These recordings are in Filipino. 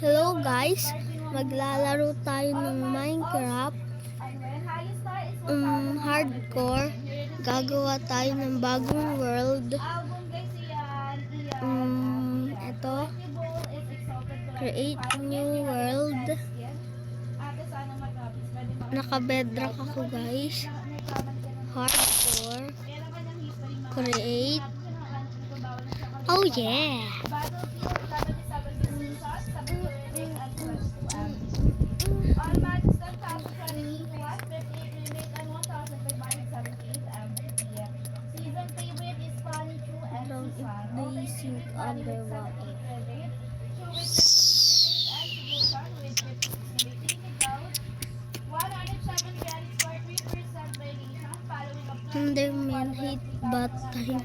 Hello guys, maglalaro tayo ng Minecraft hardcore. Gagawa tayo ng bagong world. Ito, create new world. Naka-bedrock ako guys. Hardcore, create. Oh yeah! Down if they sink underwater. Enderman hate bot time.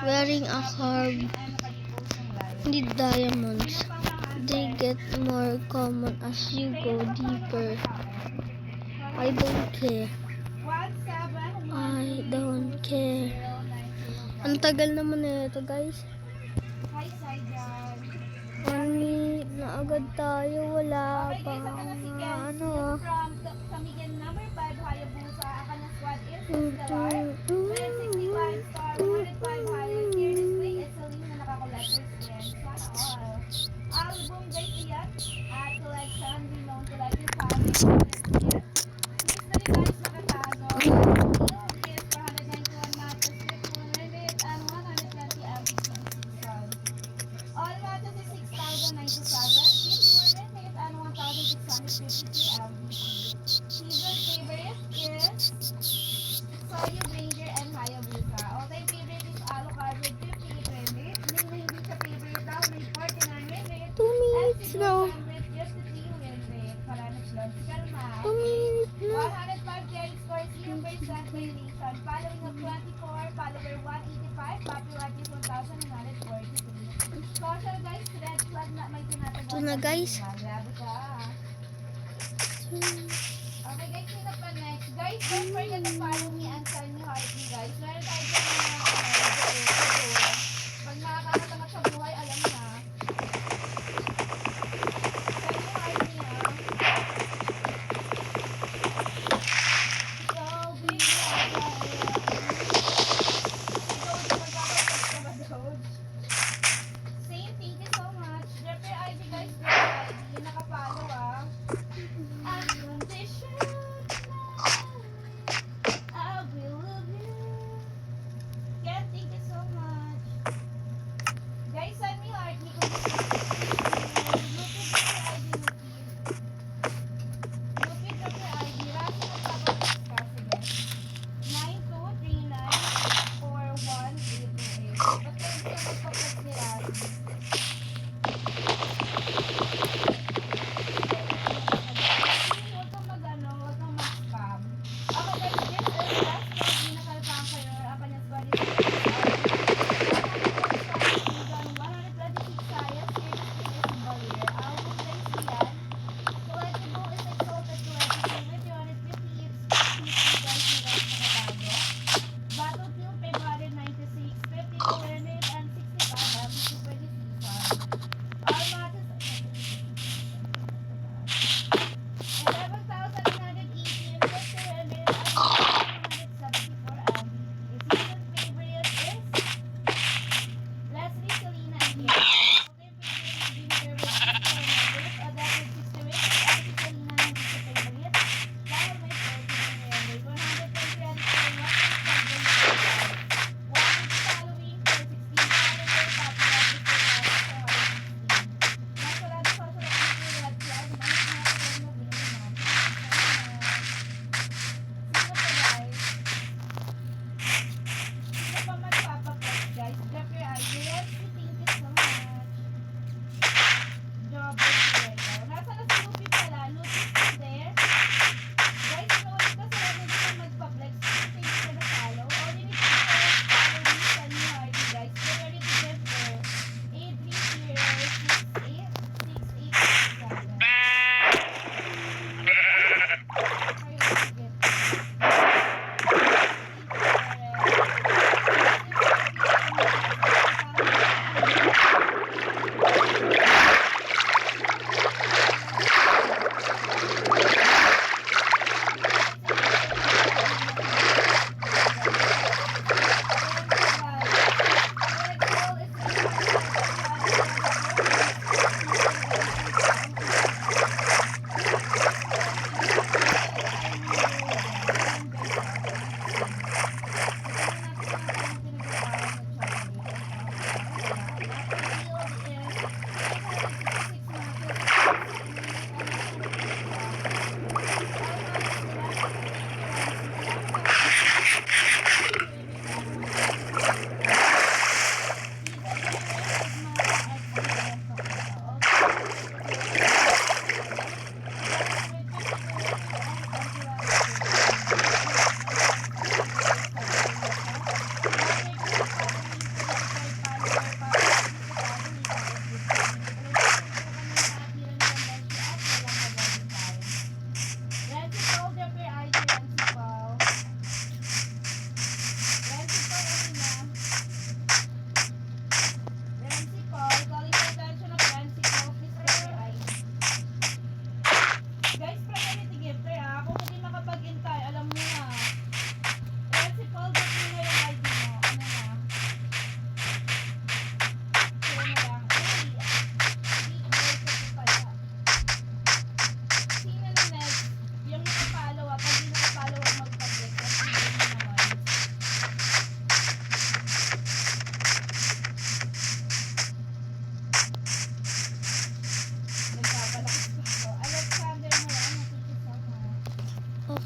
Wearing a carb. Need diamonds. They get more common as you go deeper. I don't care. I don't care. Ang tagal naman na ito guys. 1 minute na agad tayo. Wala pa ano. No. 2 minutes na. 105 carry scores, 0% variation. Following of 24, follower 185, popularity 1,143. Social guys, red flag na may tinatawag. Ito na guys. Grabe ka. Okay guys, sino pa next? Guys, don't forget to follow me and sign me heart me guys. Meron tayo dyan mga pag nakakatangat sa buhay, alam na.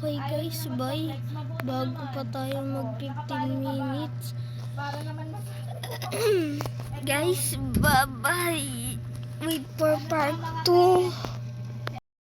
Okay guys, bye. Bago pa tayo mag 15 minutes. Para naman Guys, bye-bye. Wait for part 2.